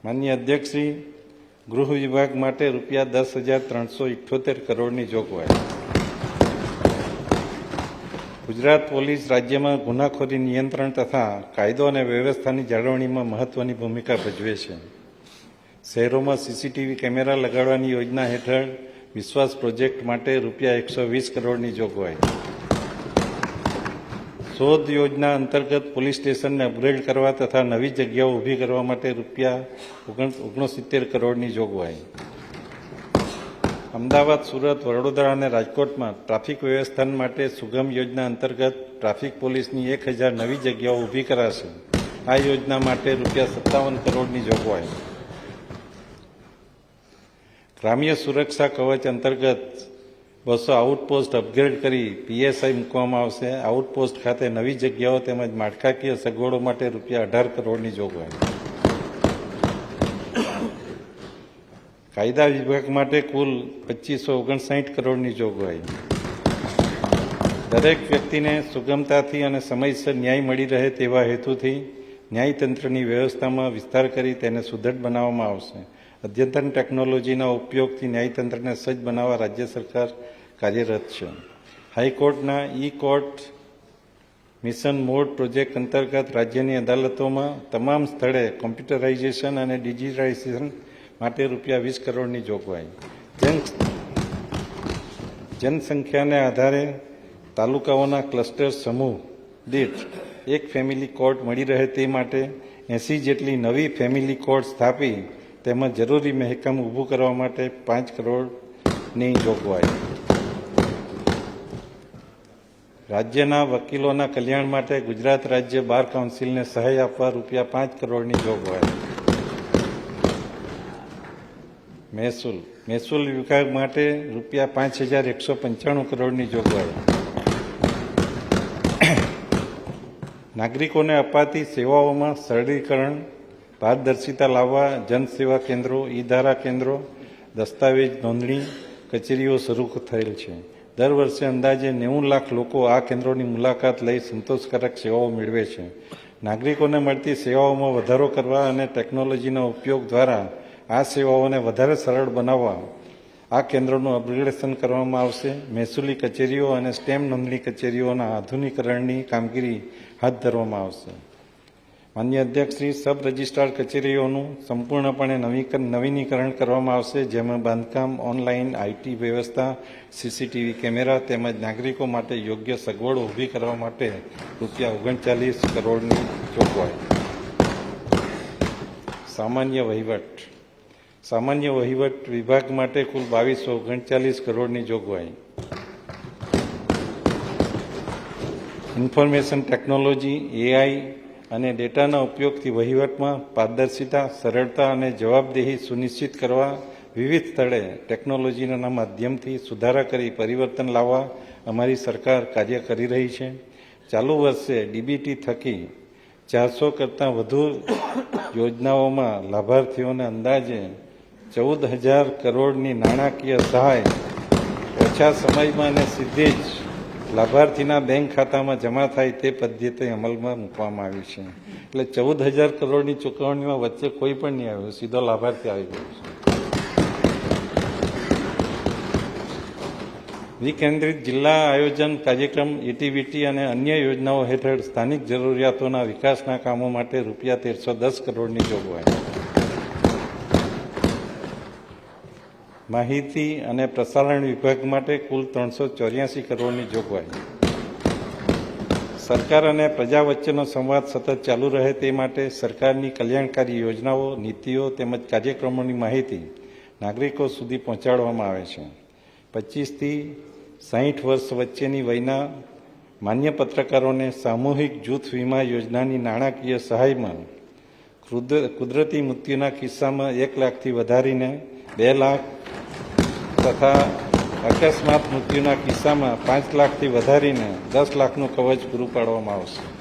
માનનીય અધ્યક્ષશ્રી, ગૃહ વિભાગ માટે ₹10,378 કરોડની જોગવાઈ. ગુજરાત પોલીસ રાજ્યમાં ગુનાખોરી નિયંત્રણ તથા કાયદો અને વ્યવસ્થાની જાળવણીમાં મહત્વની ભૂમિકા ભજવે છે. શહેરોમાં સીસીટીવી કેમેરા લગાડવાની યોજના હેઠળ વિશ્વાસ પ્રોજેક્ટ માટે ₹120 કરોડની જોગવાઈ. શોધ યોજના અંતર્ગત પોલીસ સ્ટેશનને અપગ્રેડ કરવા તથા નવી જગ્યાઓ ઊભી કરવા માટે ₹69 કરોડની જોગવાઈ. અમદાવાદ, સુરત, વડોદરા અને રાજકોટમાં ટ્રાફિક વ્યવસ્થાન માટે સુગમ યોજના અંતર્ગત ટ્રાફિક પોલીસની 1000 નવી જગ્યાઓ ઊભી કરાશે. આ યોજના માટે ₹57 કરોડની જોગવાઈ. ગ્રામ્ય સુરક્ષા કવચ અંતર્ગત 200 આઉટપોસ્ટ અપગ્રેડ કરી PSI મૂકવામાં આવશે. આઉટપોસ્ટ ખાતે નવી જગ્યાઓ તેમજ માળખાકીય સગવડો માટે ₹18 કરોડની જોગવાઈ. કાયદા વિભાગ માટે કુલ 2559 કરોડની જોગવાઈ. દરેક વ્યક્તિને સુગમતાથી અને સમયસર ન્યાય મળી રહે તેવા હેતુથી ન્યાયતંત્રની વ્યવસ્થામાં વિસ્તાર કરી તેને સુદૃઢ બનાવવામાં આવશે. અદ્યતન ટેકનોલોજીના ઉપયોગથી ન્યાયતંત્રને સજ્જ બનાવવા રાજ્ય સરકાર કાર્યરત છે. હાઈકોર્ટના કોર્ટ મિશન મોડ પ્રોજેક્ટ અંતર્ગત રાજ્યની અદાલતોમાં તમામ સ્થળે કોમ્પ્યુટરાઇઝેશન અને ડિજિટાઇઝેશન માટે ₹20 કરોડની જોગવાઈ. જનસંખ્યાને આધારે તાલુકાઓના ક્લસ્ટર સમૂહ દીઠ એક ફેમિલી કોર્ટ મળી રહે તે માટે 80 જેટલી નવી ફેમિલી કોર્ટ સ્થાપી તેમજ જરૂરી મહેકમ ઊભું કરવા માટે ₹5 કરોડની જોગવાઈ. રાજ્યના વકીલોના કલ્યાણ માટે ગુજરાત રાજ્ય બાર કાઉન્સિલને સહાય આપવા ₹5 કરોડની જોગવાઈ. મહેસૂલ વિભાગ માટે ₹5195 કરોડની જોગવાઈ. નાગરિકોને અપાતી સેવાઓમાં સરળીકરણ, પારદર્શિતા લાવવા જનસેવા કેન્દ્રો, ઈ-ધારા કેન્દ્રો, દસ્તાવેજ નોંધણી કચેરીઓ શરૂ થયેલ છે. દર વર્ષે અંદાજે 90 લાખ લોકો આ કેન્દ્રોની મુલાકાત લઈ સંતોષકારક સેવાઓ મેળવે છે. નાગરિકોને મળતી સેવાઓમાં વધારો કરવા અને ટેકનોલોજીના ઉપયોગ દ્વારા આ સેવાઓને વધારે સરળ બનાવવા આ કેન્દ્રોનું અપગ્રેડેશન કરવામાં આવશે. મહેસૂલી કચેરીઓ અને સ્ટેમ્પ નોંધણી કચેરીઓના આધુનિકરણની કામગીરી હાથ ધરવામાં આવશે. માન્ય અધ્યક્ષશ્રી, સબ રજિસ્ટ્રાર કચેરીઓનું સંપૂર્ણપણે નવીનીકરણ કરવામાં આવશે, જેમાં બાંધકામ, ઓનલાઈન IT વ્યવસ્થા, સીસીટીવી કેમેરા તેમજ નાગરિકો માટે યોગ્ય સગવડો ઊભી કરવા માટે ₹39 કરોડની જોગવાઈ. સામાન્ય વહીવટ વિભાગ માટે કુલ ₹2239 કરોડની જોગવાઈ. ઇન્ફોર્મેશન ટેકનોલોજી, AI અને ડેટાના ઉપયોગથી વહીવટમાં પારદર્શિતા, સરળતા અને જવાબદેહી સુનિશ્ચિત કરવા વિવિધ સ્થળે ટેકનોલોજીના માધ્યમથી સુધારા કરી પરિવર્તન લાવવા અમારી સરકાર કાર્ય કરી રહી છે. ચાલુ વર્ષે DBT થકી 400 કરતાં વધુ યોજનાઓમાં લાભાર્થીઓને અંદાજે 14,000 કરોડની નાણાકીય સહાય ઓછા સમયમાં અને સીધી જ લાભાર્થીના બેંક ખાતામાં જમા થાય તે પદ્ધતિ અમલમાં મૂકવામાં આવી છે. એટલે 14,000 કરોડની ચૂકવણીમાં વચ્ચે કોઈ પણ નહીં આવ્યું, સીધો લાભાર્થી આવી ગયો છે. વિકેન્દ્રિત જિલ્લા આયોજન કાર્યક્રમ, એટીવીટી અને અન્ય યોજનાઓ હેઠળ સ્થાનિક જરૂરિયાતોના વિકાસના કામો માટે ₹1310 કરોડની જોગવાઈ. માહિતી અને પ્રસારણ વિભાગ માટે કુલ ₹384 કરોડની જોગવાઈ. સરકાર અને પ્રજા વચ્ચેનો સંવાદ સતત ચાલુ રહે તે માટે સરકારની કલ્યાણકારી યોજનાઓ, નીતિઓ તેમજ કાર્યક્રમોની માહિતી નાગરિકો સુધી પહોંચાડવામાં આવે છે. 25 થી 60 વર્ષ વચ્ચેની વયના માન્ય પત્રકારોને સામૂહિક જૂથ વીમા યોજનાની નાણાકીય સહાયમાં કુદરતી મૃત્યુના કિસ્સામાં 1 લાખથી વધારીને 2 લાખ તથા અકસ્માત મૃત્યુના કિસ્સામાં 5 લાખથી વધારીને 10 લાખનું કવચ પૂરું પાડવામાં આવશે.